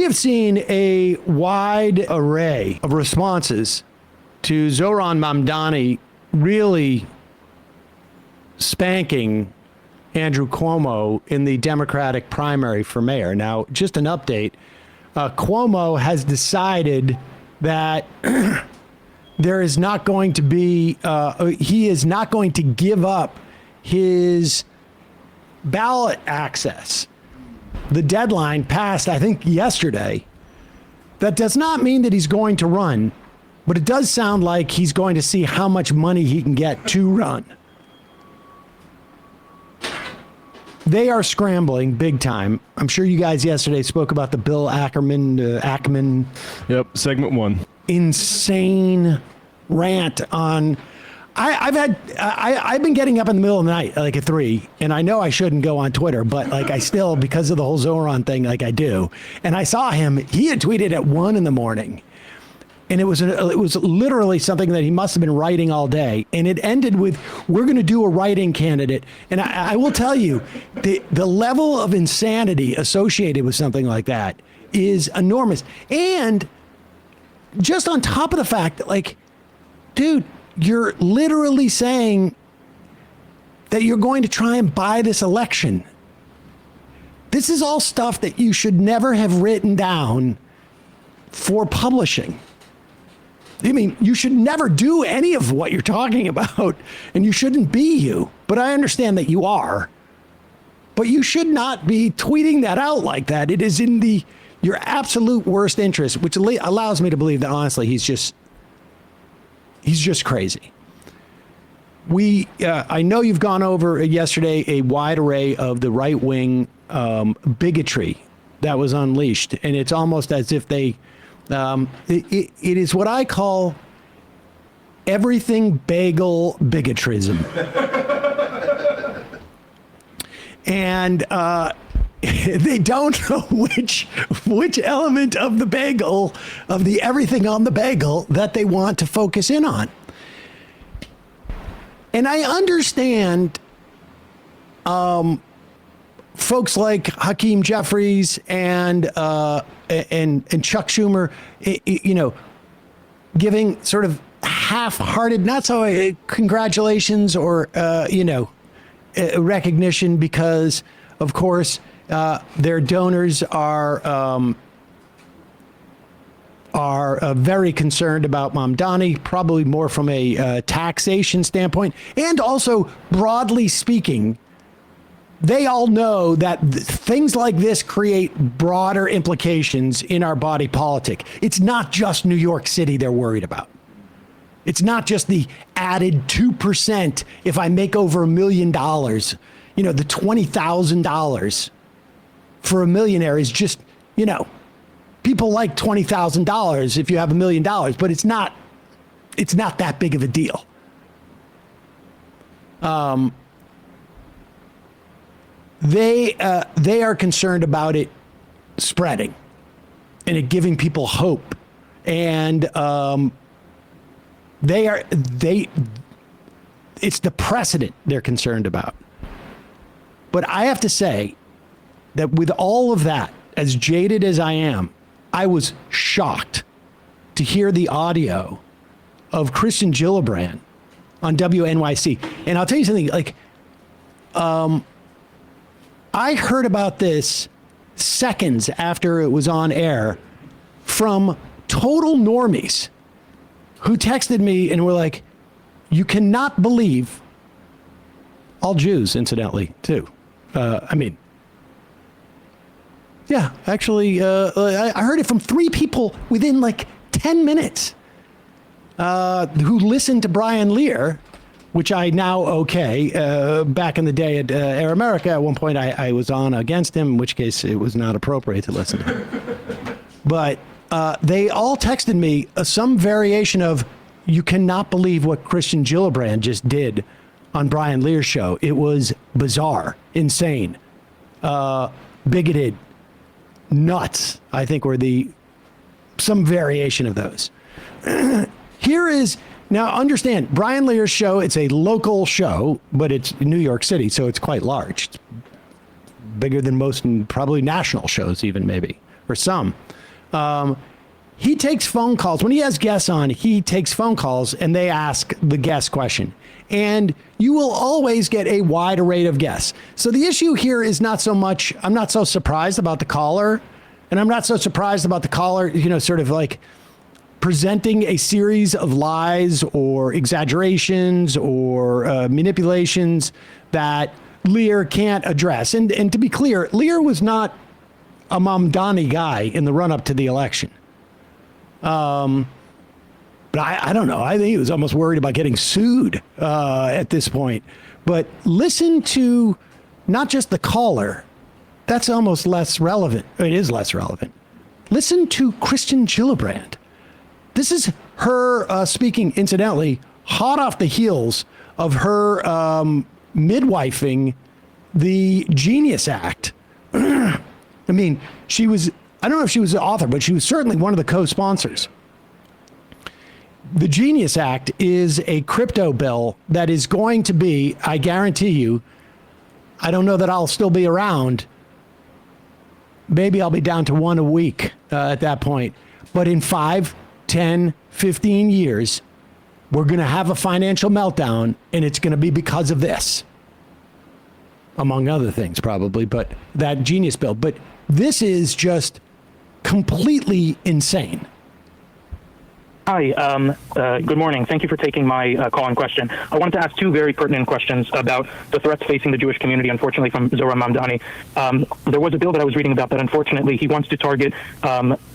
We have seen a wide array of responses to Zohran Mamdani really spanking Andrew Cuomo in the Democratic primary for mayor. Now, just an update. Cuomo has decided that there is not going to be, he is not going to give up his ballot access. The deadline passed, I think, yesterday. That does not mean that he's going to run, but it does sound like he's going to see how much money he can get to run. They are scrambling big time. I'm sure you guys yesterday spoke about the Bill Ackman. Yep, segment 1. Insane rant on. I've been getting up in the middle of the night, like at 3, and I know I shouldn't go on Twitter, but like I still, because of the whole Zohran thing, like I do. And I saw him. He had tweeted at 1 in the morning, and it was literally something that he must have been writing all day. And it ended with, "We're going to do a writing candidate." And I will tell you, the level of insanity associated with something like that is enormous. And just on top of the fact that, like, dude, you're literally saying that you're going to try and buy this election. This is all stuff that you should never have written down for publishing. I mean, you should never do any of what you're talking about, and you shouldn't be you. But I understand that you are. But you should not be tweeting that out like that. It is in your absolute worst interest, which allows me to believe that, honestly, he's just crazy. I know you've gone over yesterday a wide array of the right-wing bigotry that was unleashed, and it's almost as if they, it is what I call everything bagel bigotrism. And they don't know which element of the bagel, of the everything on the bagel, that they want to focus in on. And I understand folks like Hakeem Jeffries and Chuck Schumer, giving sort of half-hearted, not so congratulations or recognition, because, of course, their donors are very concerned about Mamdani, probably more from a taxation standpoint. And also, broadly speaking, they all know that things like this create broader implications in our body politic. It's not just New York City they're worried about. It's not just the added 2% if I make over $1 million. The $20,000 for a millionaire is just, people like $20,000 if you have $1 million, but it's not that big of a deal. They are concerned about it spreading and it giving people hope. And it's the precedent they're concerned about. But I have to say that with all of that, as jaded as I am, I was shocked to hear the audio of Kristen Gillibrand on WNYC. And I'll tell you something, I heard about this seconds after it was on air from total normies who texted me and were like, "You cannot believe," all Jews, incidentally, too. Yeah, actually, I heard it from 3 people within 10 minutes who listened to Brian Lear, which I now back in the day at Air America, at one point I was on against him, in which case it was not appropriate to listen to him. But they all texted me some variation of, "You cannot believe what Kristen Gillibrand just did on Brian Lear's show. It was bizarre, insane, bigoted, nuts," I think were some variation of those. Here is, now understand, Brian Lear's show, it's a local show, but it's New York City, so it's quite large. It's bigger than most, and probably national shows even, maybe, or some. He takes phone calls. When he has guests on, he takes phone calls and they ask the guest question. And you will always get a wide array of guests. So the issue here is not so much, I'm not so surprised about the caller. And I'm not so surprised about the caller, sort of like presenting a series of lies or exaggerations or manipulations that Lear can't address. And to be clear, Lear was not a Mamdani guy in the run up to the election. But I don't know. I think he was almost worried about getting sued at this point. But listen to not just the caller. That's almost less relevant. It is less relevant. Listen to Kristen Gillibrand. This is her speaking, incidentally, hot off the heels of her midwifing the Genius Act. I mean, I don't know if she was the author, but she was certainly one of the co-sponsors. The Genius Act is a crypto bill that is going to be, I guarantee you, I don't know that I'll still be around. Maybe I'll be down to one a week at that point. But in 5, 10, 15 years, we're going to have a financial meltdown, and it's going to be because of this. Among other things, probably, but that Genius bill. But this is just completely insane. Hi, good morning. Thank you for taking my call and question. I wanted to ask two very pertinent questions about the threats facing the Jewish community, unfortunately, from Zohran Mamdani. There was a bill that I was reading about that, unfortunately, he wants to target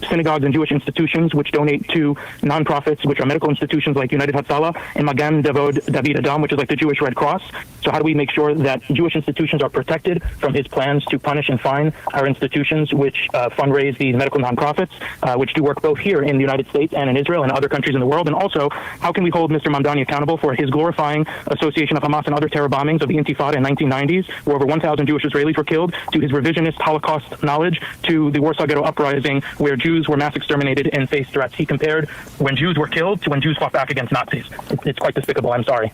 synagogues and Jewish institutions which donate to nonprofits, which are medical institutions like United Hatzalah and Magan David Adam, which is like the Jewish Red Cross. So how do we make sure that Jewish institutions are protected from his plans to punish and fine our institutions which fundraise these medical nonprofits, which do work both here in the United States and in Israel and other countries in the world? And also, how can we hold Mr. Mamdani accountable for his glorifying association of Hamas and other terror bombings of the Intifada in 1990s, where over 1,000 Jewish Israelis were killed, to his revisionist Holocaust knowledge, to the Warsaw Ghetto Uprising, where Jews were mass exterminated and faced threats? He compared when Jews were killed to when Jews fought back against Nazis. It's quite despicable. I'm sorry.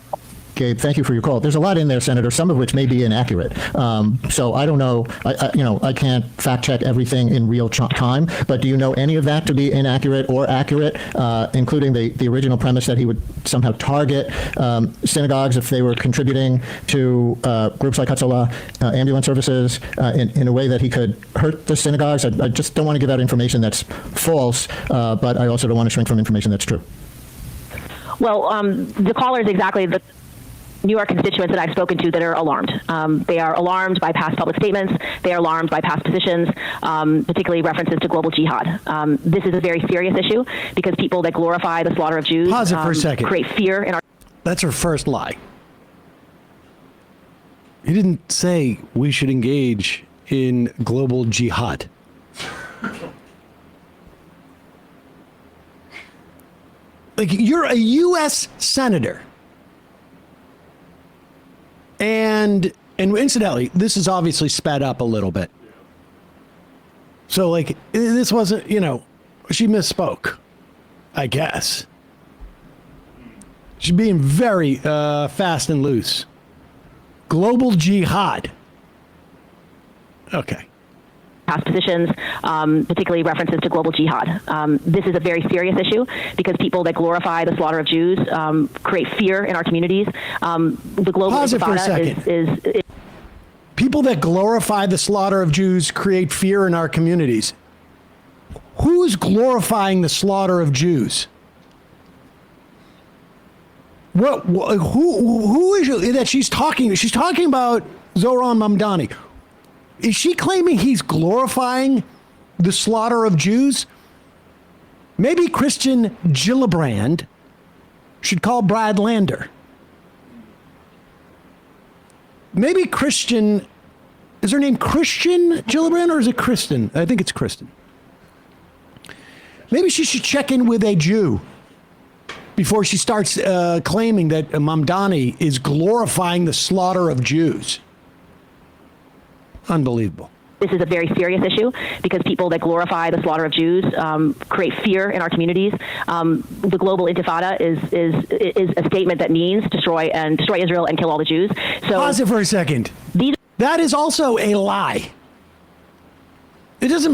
Gabe, thank you for your call. There's a lot in there, Senator, some of which may be inaccurate. So I don't know. I can't fact check everything in real time. But do you know any of that to be inaccurate or accurate, including the original premise that he would somehow target synagogues if they were contributing to groups like Hatzalah, ambulance services, in a way that he could hurt the synagogues? I just don't want to give out information that's false, but I also don't want to shrink from information that's true. Well, the caller is exactly the New York constituents that I've spoken to that are alarmed. They are alarmed by past public statements. They are alarmed by past positions, particularly references to global jihad. This is a very serious issue because people that glorify the slaughter of Jews Pause it for a second. Create fear in our... That's her first lie. He didn't say we should engage in global jihad. Like, you're a U.S. senator. And incidentally, this is obviously sped up a little bit. So, like, this wasn't, she misspoke, I guess. She's being very fast and loose. Global jihad. Okay. Past positions, particularly references to global jihad. This is a very serious issue because people that glorify the slaughter of Jews create fear in our communities. The global Pause it for a second. is people that glorify the slaughter of Jews create fear in our communities. Who's glorifying the slaughter of Jews? Who is it that she's talking? She's talking about Zohran Mamdani. Is she claiming he's glorifying the slaughter of Jews? Maybe Christian Gillibrand should call Brad Lander. Maybe Christian, is her name Christian Gillibrand or is it Kristen? I think it's Kristen. Maybe she should check in with a Jew before she starts claiming that Mamdani is glorifying the slaughter of Jews. Unbelievable. This is a very serious issue because people that glorify the slaughter of Jews create fear in our communities. The global Intifada is a statement that means destroy Israel and kill all the Jews. So pause it for a second. That is also a lie. It doesn't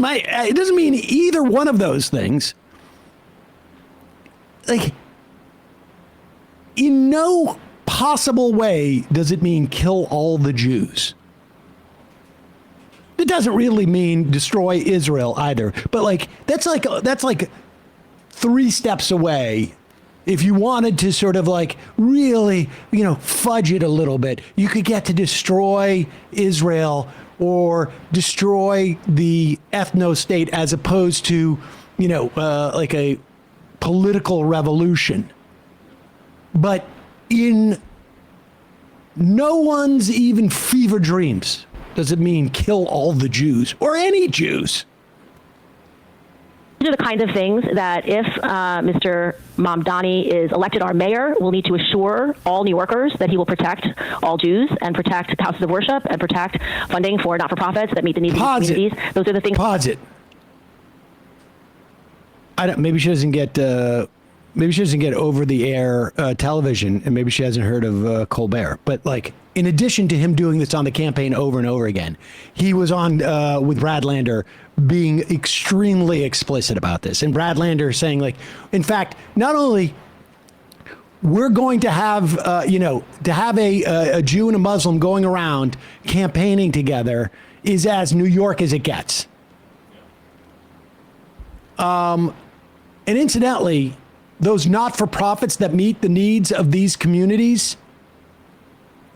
mean either one of those things. Like, in no possible way does it mean kill all the Jews. It doesn't really mean destroy Israel either. But like that's like 3 steps away. If you wanted to sort of like really, fudge it a little bit, you could get to destroy Israel or destroy the ethno-state as opposed to, like a political revolution. But in no one's even fever dreams does it mean kill all the Jews or any Jews. These are the kinds of things that if Mr. Mamdani is elected our mayor, we'll need to assure all New Yorkers that he will protect all Jews and protect houses of worship and protect funding for not-for-profits that meet the needs of these communities. Those are the things. Pause it. Maybe she doesn't get over-the-air television, and maybe she hasn't heard of Colbert. But like, in addition to him doing this on the campaign over and over again, he was on with Brad Lander being extremely explicit about this. And Brad Lander saying, like, in fact, not only we're going to have, to have a Jew and a Muslim going around campaigning together is as New York as it gets. And incidentally, those not-for-profits that meet the needs of these communities,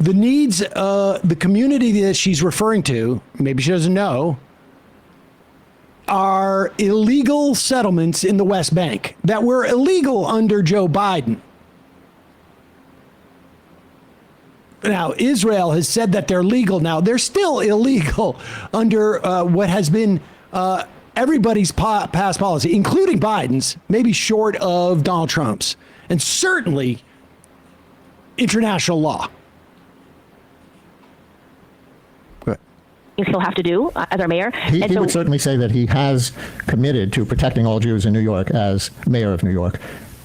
the needs, the community that she's referring to, maybe she doesn't know, are illegal settlements in the West Bank that were illegal under Joe Biden. Now, Israel has said that they're legal now. They're still illegal under what has been everybody's past policy, including Biden's, maybe short of Donald Trump's, and certainly international law. He'll have to do as our mayor. He would certainly say that he has committed to protecting all Jews in New York as mayor of New York.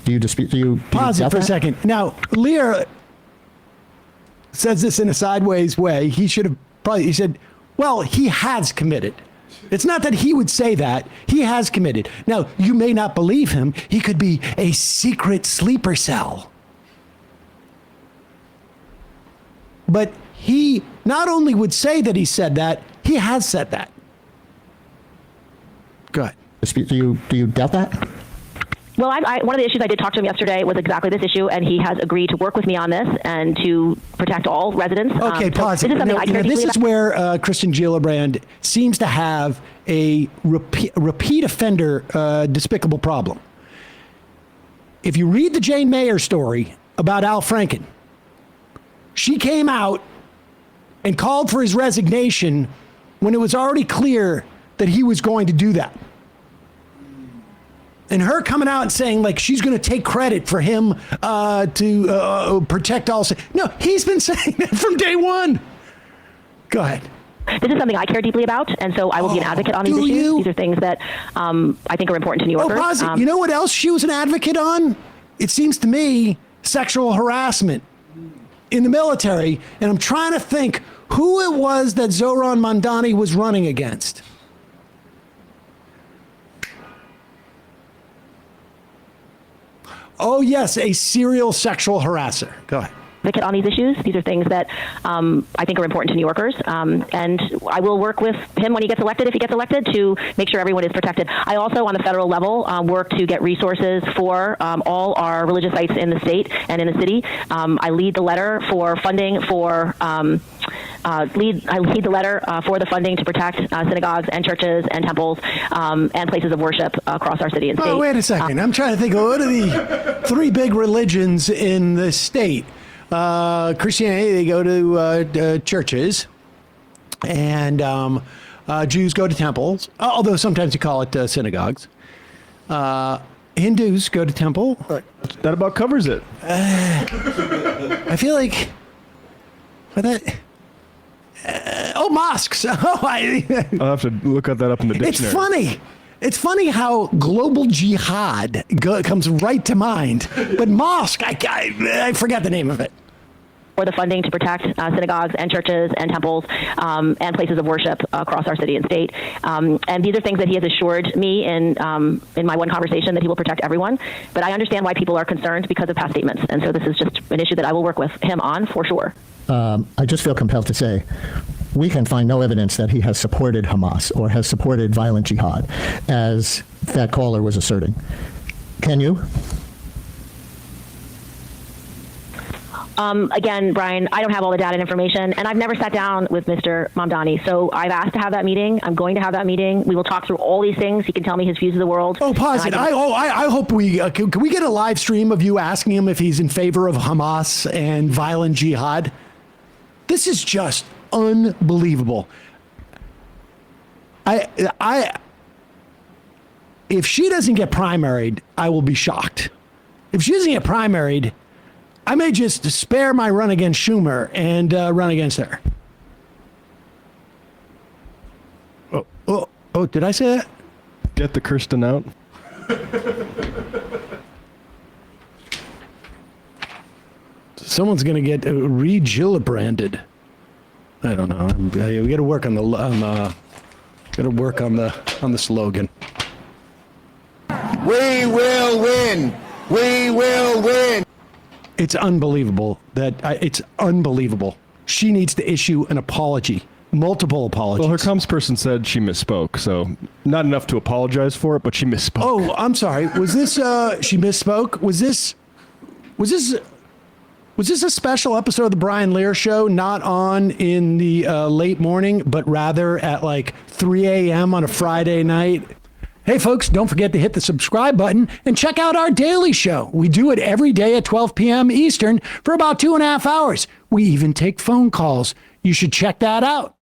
Do you dispute? Pause it for a second. Now, Lear says this in a sideways way. He said, well, he has committed. It's not that he would say that. He has committed. Now, you may not believe him. He could be a secret sleeper cell. But he not only would say that he said that, he has said that. Go ahead. Do you doubt that? Well, one of the issues I did talk to him yesterday was exactly this issue, and he has agreed to work with me on this and to protect all residents. Okay, pause it. This is where Kristen Gillibrand seems to have a repeat offender despicable problem. If you read the Jane Mayer story about Al Franken, she came out and called for his resignation when it was already clear that he was going to do that. And her coming out and saying, like, she's going to take credit for him to protect all. No, he's been saying that from day one. Go ahead. This is something I care deeply about, and so I will be an advocate on these issues. These are things that I think are important to New Yorkers. Pause it. You know what else she was an advocate on? It seems to me sexual harassment in the military, and I'm trying to think who it was that Zohran Mamdani was running against. Oh, yes, a serial sexual harasser. Go ahead. Advocate on these issues. These are things that I think are important to New Yorkers, and I will work with him when he gets elected, if he gets elected, to make sure everyone is protected. I also, on the federal level, work to get resources for all our religious sites in the state and in the city. I lead the letter for funding for lead the letter for the funding to protect synagogues and churches and temples and places of worship across our city and state. Oh, wait a second. I'm trying to think of what are the 3 big religions in the state. Christianity, they go to churches, and Jews go to temples, although sometimes you call it synagogues. Hindus go to temple. That about covers it. I feel like that. Mosques. I'll have to look at that up in the dictionary. It's funny how global jihad comes right to mind, but mosque, I forgot the name of it. for the funding to protect synagogues and churches and temples and places of worship across our city and state. And these are things that he has assured me in my one conversation that he will protect everyone. But I understand why people are concerned because of past statements. And so this is just an issue that I will work with him on for sure. I just feel compelled to say we can find no evidence that he has supported Hamas or has supported violent jihad, as that caller was asserting. Can you? Again, Brian, I don't have all the data and information, and I've never sat down with Mr. Mamdani. So I've asked to have that meeting. I'm going to have that meeting. We will talk through all these things. He can tell me his views of the world. Oh, pause it. I hope we can we get a live stream of you asking him if he's in favor of Hamas and violent jihad? This is just unbelievable. If she doesn't get primaried, I will be shocked. If she doesn't get primaried, I may just spare my run against Schumer and run against her. Oh, did I say that? Get the Kirsten out. Someone's going to get re-Gillibranded. I don't know. We got to work on the slogan. We will win. We will win. It's unbelievable it's unbelievable. She needs to issue an apology, multiple apologies. Well, her comms person said she misspoke, so not enough to apologize for it, but she misspoke. Oh, I'm sorry. Was this she misspoke? Was this a special episode of the Brian Lear Show, not on in the late morning, but rather at like 3 a.m. on a Friday night? Hey, folks, don't forget to hit the subscribe button and check out our daily show. We do it every day at 12 p.m. Eastern for about 2.5 hours. We even take phone calls. You should check that out.